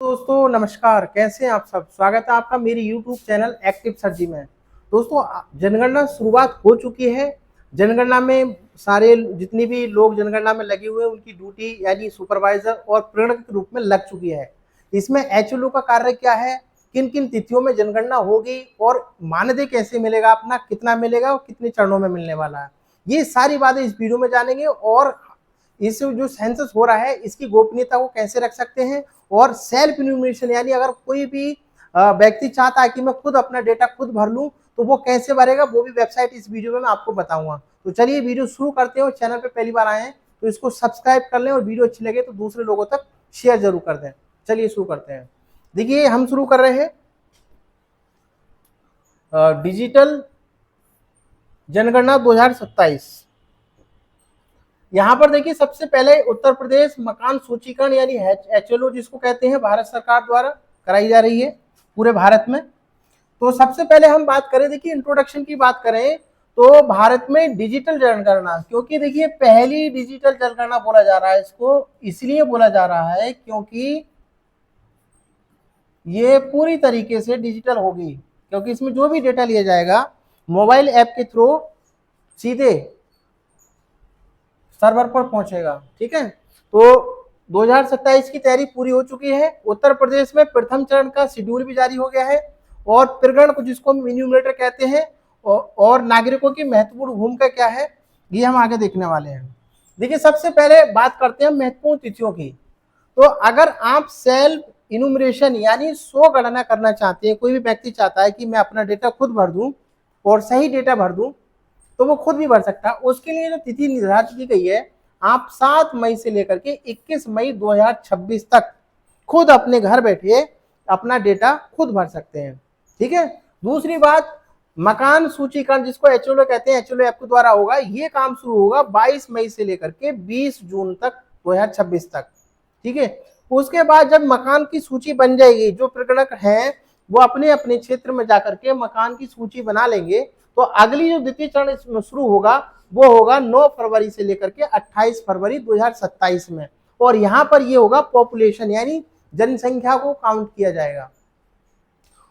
दोस्तों नमस्कार, कैसे हैं आप सब। स्वागत है आपका मेरी YouTube चैनल एक्टिव सर्जी में। दोस्तों जनगणना शुरुआत हो चुकी है। जनगणना में सारे जितने भी लोग जनगणना में लगे हुए हैं उनकी ड्यूटी यानी सुपरवाइजर और प्रेरणक के रूप में लग चुकी है। इसमें HLO का कार्य क्या है, किन किन तिथियों में जनगणना होगी और मानदेय कैसे मिलेगा, अपना कितना मिलेगा और कितने चरणों में मिलने वाला है, ये सारी बातें इस वीडियो में जानेंगे। और इस जो सेंसस हो रहा है इसकी गोपनीयता को कैसे रख सकते हैं, और सेल्फ इन्यूमरेशन यानी अगर कोई भी व्यक्ति चाहता है कि मैं खुद अपना डेटा खुद भर लूं तो वो कैसे भरेगा, वो भी वेबसाइट इस वीडियो में मैं आपको बताऊंगा। तो चलिए वीडियो शुरू करते हैं। और चैनल पे पहली बार आए हैं तो इसको सब्सक्राइब कर लें और वीडियो अच्छी लगे तो दूसरे लोगों तक शेयर जरूर कर दें। चलिए शुरू करते हैं। देखिए हम शुरू कर रहे हैं डिजिटल जनगणना 2027। यहाँ पर देखिए सबसे पहले उत्तर प्रदेश मकान सूचीकरण यानी HLO जिसको कहते हैं भारत सरकार द्वारा कराई जा रही है पूरे भारत में। तो सबसे पहले हम बात करें, देखिए इंट्रोडक्शन की बात करें तो भारत में डिजिटल जनगणना, क्योंकि देखिए पहली डिजिटल जनगणना बोला जा रहा है, इसको इसलिए बोला जा रहा है क्योंकि ये पूरी तरीके से डिजिटल होगी, क्योंकि इसमें जो भी डेटा लिया जाएगा मोबाइल ऐप के थ्रू सीधे सर्वर पर पहुंचेगा। ठीक है, तो 2027 की तैयारी पूरी हो चुकी है। उत्तर प्रदेश में प्रथम चरण का शेड्यूल भी जारी हो गया है और प्रगण को जिसको इन्यूमरेटर कहते हैं और नागरिकों की महत्वपूर्ण भूमिका क्या है ये हम आगे देखने वाले हैं। देखिए सबसे पहले बात करते हैं महत्वपूर्ण तिथियों की। तो अगर आप सेल्फ इन्यूमरेशन यानी स्व गणना करना चाहते हैं, कोई भी व्यक्ति चाहता है कि मैं अपना डेटा खुद भर दूं और सही डेटा भर दूं, तो वो खुद भी भर सकता है। उसके लिए जो तिथि निर्धारित की गई है, आप 7 मई से लेकर के 21 मई 2026 तक खुद अपने घर बैठे अपना डेटा खुद भर सकते हैं। ठीक है, दूसरी बात मकान सूचीकरण जिसको HLO कहते हैं, HLO ऐप के द्वारा होगा। ये काम शुरू होगा 22 मई से लेकर के 20 जून तक 2026 तक। ठीक है, उसके बाद जब मकान की सूची बन जाएगी, जो प्रगणक हैं वो अपने अपने क्षेत्र में जाकर के मकान की सूची बना लेंगे, तो अगली जो द्वितीय चरण इसमें शुरू होगा वो होगा 9 फरवरी से लेकर के 28 फरवरी 2027 में। और यहाँ पर ये होगा पॉपुलेशन यानी जनसंख्या को काउंट किया जाएगा।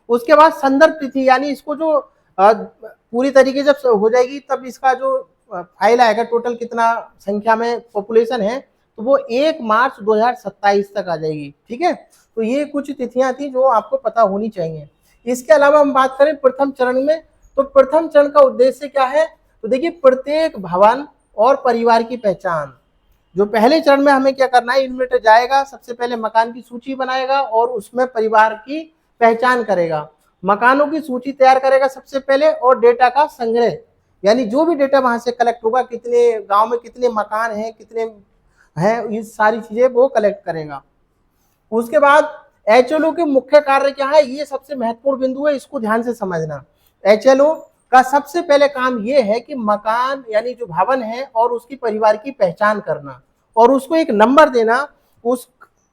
उसके बाद संदर्भ तिथि यानी इसको जो पूरी तरीके जब हो जाएगी तब इसका जो फाइल आएगा टोटल कितना संख्या में पॉपुलेशन है, तो वो 1 मार्च 2027 तक आ जाएगी। ठीक है, तो ये कुछ तिथियां थी जो आपको पता होनी चाहिए। इसके अलावा हम बात करें प्रथम चरण में, तो प्रथम चरण का उद्देश्य क्या है, तो देखिए प्रत्येक भवन और परिवार की पहचान। जो पहले चरण में हमें क्या करना है, इन्यूमरेटर जाएगा, सबसे पहले मकान की सूची बनाएगा और उसमें परिवार की पहचान करेगा, मकानों की सूची तैयार करेगा सबसे पहले, और डेटा का संग्रह यानी जो भी डेटा वहां से कलेक्ट होगा, कितने गांव में कितने मकान हैं, कितने हैं, ये सारी चीजें वो कलेक्ट करेगा। उसके बाद HLO के मुख्य कार्य क्या है, ये सबसे महत्वपूर्ण बिंदु है, इसको ध्यान से समझना। HLO का सबसे पहले काम ये है कि मकान यानी जो भवन है और उसकी परिवार की पहचान करना और उसको एक नंबर देना। उस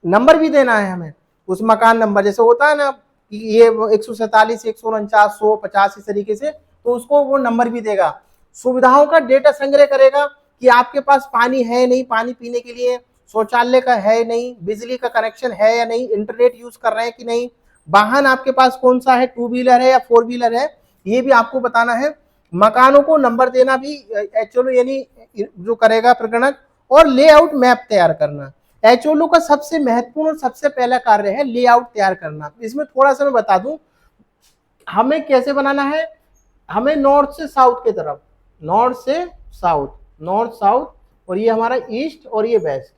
नंबर भी देना है हमें, उस मकान नंबर जैसे होता है ना कि ये 147 149 150 इस तरीके से, तो उसको वो नंबर भी देगा। सुविधाओं का डेटा संग्रह करेगा कि आपके पास पानी है नहीं, पानी पीने के लिए, शौचालय का है नहीं, बिजली का कनेक्शन है या नहीं, इंटरनेट यूज कर रहे हैं कि नहीं, वाहन आपके पास कौन सा है, 2 व्हीलर है या 4 व्हीलर है, ये भी आपको बताना है। मकानों को नंबर देना भी HLO यानी जो करेगा प्रगणक, और लेआउट मैप तैयार करना। HLO का सबसे महत्वपूर्ण और सबसे पहला कार्य है लेआउट तैयार करना। इसमें थोड़ा सा मैं बता दूं हमें कैसे बनाना है। हमें नॉर्थ से साउथ की तरफ, नॉर्थ से साउथ, नॉर्थ साउथ, और ये हमारा ईस्ट और ये वेस्ट,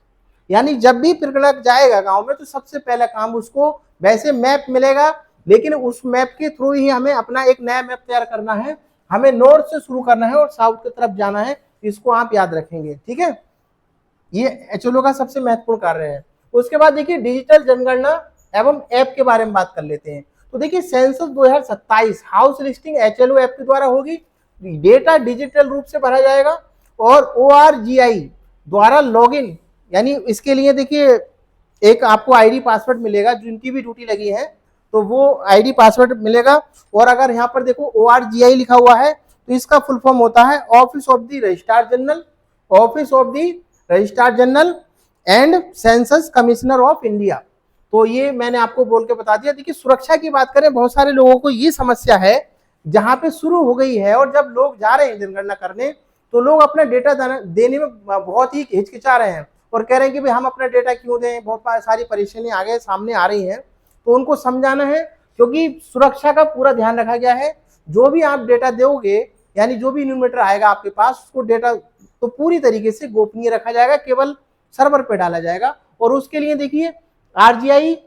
यानी जब भी प्रगणक जाएगा गांव में तो सबसे पहला काम उसको वैसे मैप मिलेगा, लेकिन उस मैप के थ्रू ही हमें अपना एक नया मैप तैयार करना है। हमें नॉर्थ से शुरू करना है और साउथ की तरफ जाना है, इसको आप याद रखेंगे। ठीक है, ये HLO का सबसे महत्वपूर्ण कार्य है। उसके बाद देखिए डिजिटल जनगणना एवं ऐप के बारे में बात कर लेते हैं। तो देखिए census 2027 house listing HLO app के द्वारा होगी। डेटा डिजिटल रूप से भरा जाएगा और ORGI द्वारा लॉगिन, यानी इसके लिए देखिए एक आपको आईडी पासवर्ड मिलेगा, जिनकी भी ड्यूटी लगी है तो वो आईडी पासवर्ड मिलेगा। और अगर यहाँ पर देखो ORGI लिखा हुआ है तो इसका फुल फॉर्म होता है office of the registrar general, office of the registrar general and census commissioner of India. तो ये मैंने आपको बोल के बता दिया। देखिए सुरक्षा की बात करें, बहुत सारे लोगों को ये समस्या है, जहां पे शुरू हो गई है और जब लोग जा रहे हैं जनगणना करने तो लोग अपना डेटा देने में बहुत ही हिचकिचा रहे हैं और कह रहे हैं कि भाई हम अपना डेटा क्यों दें, बहुत सारी परेशानी आगे सामने आ रही है। तो उनको समझाना है, क्योंकि सुरक्षा का पूरा ध्यान रखा गया है। जो भी आप डेटा दोगे, यानी जो भी इन्यूमरेटर आएगा आपके पास, उसको डेटा तो पूरी तरीके से गोपनीय रखा जाएगा, केवल सर्वर पे डाला जाएगा। और उसके लिए देखिए आरजीआई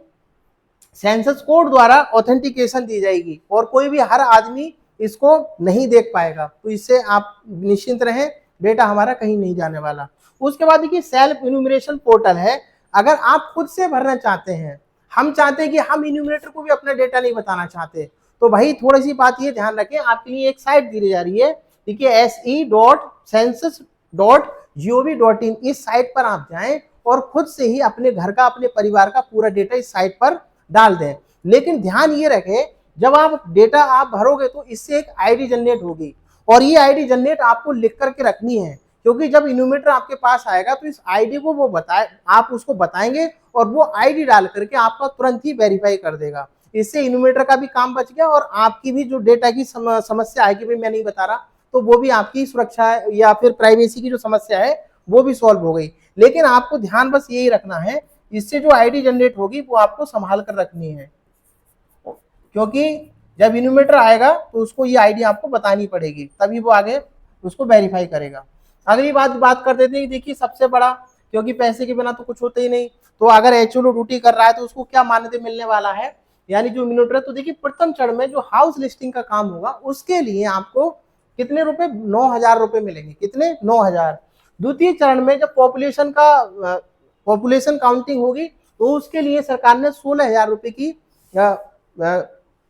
सेंसस कोड द्वारा ऑथेंटिकेशन दी जाएगी और कोई भी हर आदमी इसको नहीं देख पाएगा। तो इससे आप निश्चिंत रहें, डेटा हमारा कहीं नहीं जाने वाला। उसके बाद देखिए सेल्फ इन्यूमरेशन पोर्टल है। अगर आप खुद से भरना चाहते हैं, हम चाहते हैं कि हम इन्यूमरेटर को भी अपना डेटा नहीं बताना चाहते, तो भाई थोड़ी सी बात ये ध्यान रखें, आपके लिए एक साइट दी जा रही है, ठीक है, se.census.gov.in। इस साइट पर आप जाएं और खुद से ही अपने घर का, अपने परिवार का पूरा डेटा इस साइट पर डाल दें। लेकिन ध्यान ये रखें, जब आप डेटा आप भरोगे तो इससे एक आईडी जनरेट होगी और ये आईडी जनरेट आपको लिख करके रखनी है, क्योंकि जब इन्यूमरेटर आपके पास आएगा तो इस आईडी को वो आप उसको बताएंगे और वो आईडी डाल करके आपका तुरंत ही वेरीफाई कर देगा। इससे इन्यूमरेटर का भी काम बच गया और आपकी भी जो डेटा की समस्या है कि भाई मैं नहीं बता रहा, तो वो भी आपकी सुरक्षा या फिर प्राइवेसी की जो समस्या है वो भी सॉल्व हो गई। लेकिन आपको ध्यान बस यही रखना है, इससे जो आईडी जनरेट होगी वो आपको संभाल कर रखनी है, क्योंकि जब इन्यूमरेटर आएगा तो उसको ये आईडी आपको बतानी पड़ेगी, तभी वो आगे उसको वेरीफाई करेगा। अगली बात कर देते हैं। देखिए सबसे बड़ा, क्योंकि पैसे के बिना तो कुछ होता ही नहीं, तो अगर एचओ ड्यूटी कर रहा है तो उसको क्या मान्यता मिलने वाला है, यानी जो इन्यूमरेटर, तो देखिए प्रथम चरण में जो हाउस लिस्टिंग का काम होगा उसके लिए आपको कितने रुपए, 9,000 रुपए मिलेंगे। कितने? 9,000। द्वितीय चरण में जब पॉपुलेशन काउंटिंग होगी तो उसके लिए सरकार ने 16,000 रुपए की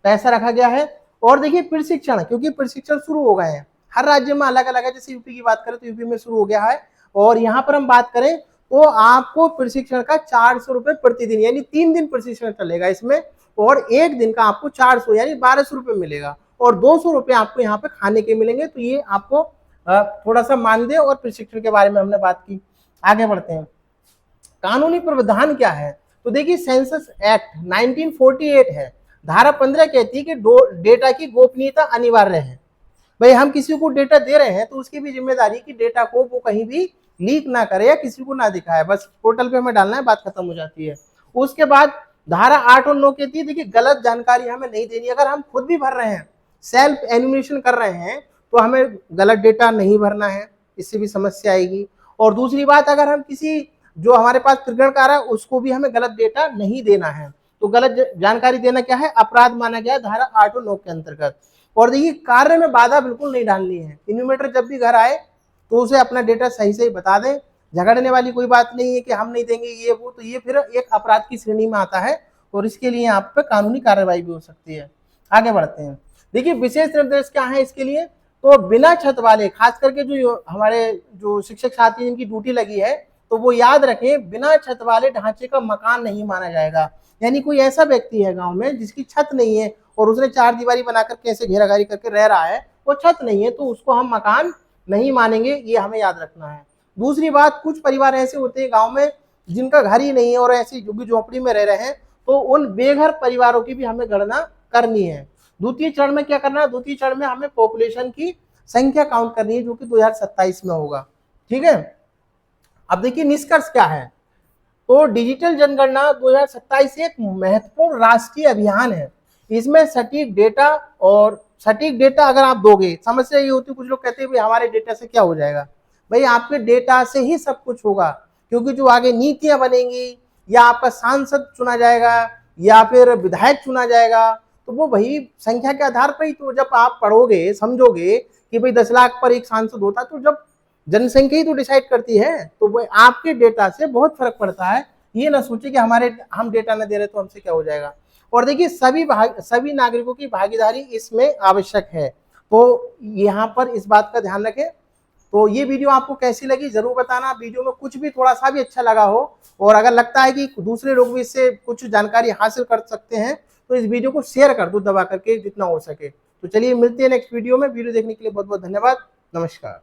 पैसा रखा गया है। और देखिए प्रशिक्षण, क्योंकि प्रशिक्षण शुरू हो गए हैं, हर राज्य में अलग अलग है। जैसे यूपी की बात करें तो यूपी में शुरू हो गया है, और यहाँ पर हम बात करें तो आपको प्रशिक्षण का 400 रुपए प्रतिदिन, यानी 3 दिन प्रशिक्षण चलेगा इसमें, और एक दिन का आपको 400 यानी 1200 रुपए मिलेगा, और 200 रुपए आपको यहाँ पे खाने के मिलेंगे। तो ये आपको थोड़ा सा मानदेय और प्रशिक्षण के बारे में हमने बात की। आगे बढ़ते हैं, कानूनी प्रावधान क्या है। तो देखिए सेंसस एक्ट 1948 है, धारा 15 कहती है कि डेटा की गोपनीयता अनिवार्य है। भाई हम किसी को डेटा दे रहे हैं तो उसकी भी जिम्मेदारी कि डेटा को वो कहीं भी लीक ना करे या किसी को ना दिखाए, बस पोर्टल पे हमें डालना है, बात खत्म हो जाती है। उसके बाद धारा 8 और 9 कहती है देखिए गलत जानकारी हमें नहीं देनी। अगर हम खुद भी भर रहे हैं, सेल्फ एन्यूमरेशन कर रहे हैं, तो हमें गलत डेटा नहीं भरना है, इससे भी समस्या आएगी। और दूसरी बात, अगर हम किसी जो हमारे पास प्रकरणकार है उसको भी हमें गलत डेटा नहीं देना है। तो गलत जानकारी देना क्या है, अपराध माना गया धारा 8 और 9 के अंतर्गत। और देखिए कार्य में बाधा बिल्कुल नहीं डालनी है। इन्यूमरेटर जब भी घर आए तो उसे अपना डेटा सही सही बता दें, झगड़ने वाली कोई बात नहीं है कि हम नहीं देंगे ये वो, तो ये फिर एक अपराध की श्रेणी में आता है और इसके लिए आप पे कानूनी कार्रवाई भी हो सकती है। आगे बढ़ते हैं, देखिए विशेष निर्देश क्या है इसके लिए। तो बिना छत वाले, खास करके जो हमारे जो शिक्षक साथी जिनकी ड्यूटी लगी है, तो वो याद रखें बिना छत वाले ढांचे का मकान नहीं माना जाएगा। यानी कोई ऐसा व्यक्ति है गांव में जिसकी छत नहीं है और उसने 4 दीवारी बनाकर कैसे घेराघारी करके रह रहा है, वो छत नहीं है, तो उसको हम मकान नहीं मानेंगे, ये हमें याद रखना है। दूसरी बात, कुछ परिवार ऐसे होते हैं गांव में जिनका घर ही नहीं है और ऐसी झुग्गी झोपड़ी में रह रहे हैं, तो उन बेघर परिवारों की भी हमें गणना करनी है। द्वितीय चरण में क्या करना है, द्वितीय चरण में हमें पॉपुलेशन की संख्या काउंट करनी है, जो कि 2027 में होगा। ठीक है, अब देखिए निष्कर्ष क्या है। तो डिजिटल जनगणना 2027 एक महत्वपूर्ण राष्ट्रीय अभियान है। इसमें सटीक डेटा, और सटीक डेटा अगर आप दोगे, समस्या ये होती है कुछ लोग कहते हैं भाई हमारे डेटा से क्या हो जाएगा। भाई आपके डेटा से ही सब कुछ होगा, क्योंकि जो आगे नीतियां बनेंगी या आपका सांसद चुना जाएगा या फिर विधायक चुना जाएगा, तो वो वही संख्या के आधार पर ही, तो जब आप पढ़ोगे समझोगे कि भाई 10 लाख पर एक सांसद होता, तो जब जनसंख्या ही तो डिसाइड करती है, तो वो आपके डेटा से बहुत फर्क पड़ता है। ये ना सोचे कि हम डेटा ना दे रहे तो हमसे क्या हो जाएगा। और देखिए सभी नागरिकों की भागीदारी इसमें आवश्यक है, तो यहाँ पर इस बात का ध्यान रखें। तो ये वीडियो आपको कैसी लगी जरूर बताना। वीडियो में कुछ भी थोड़ा सा भी अच्छा लगा हो, और अगर लगता है कि दूसरे लोग भी इससे कुछ जानकारी हासिल कर सकते हैं, तो इस वीडियो को शेयर कर दो दबा करके जितना हो सके। तो चलिए मिलते हैं नेक्स्ट वीडियो में। वीडियो देखने के लिए बहुत बहुत धन्यवाद। नमस्कार।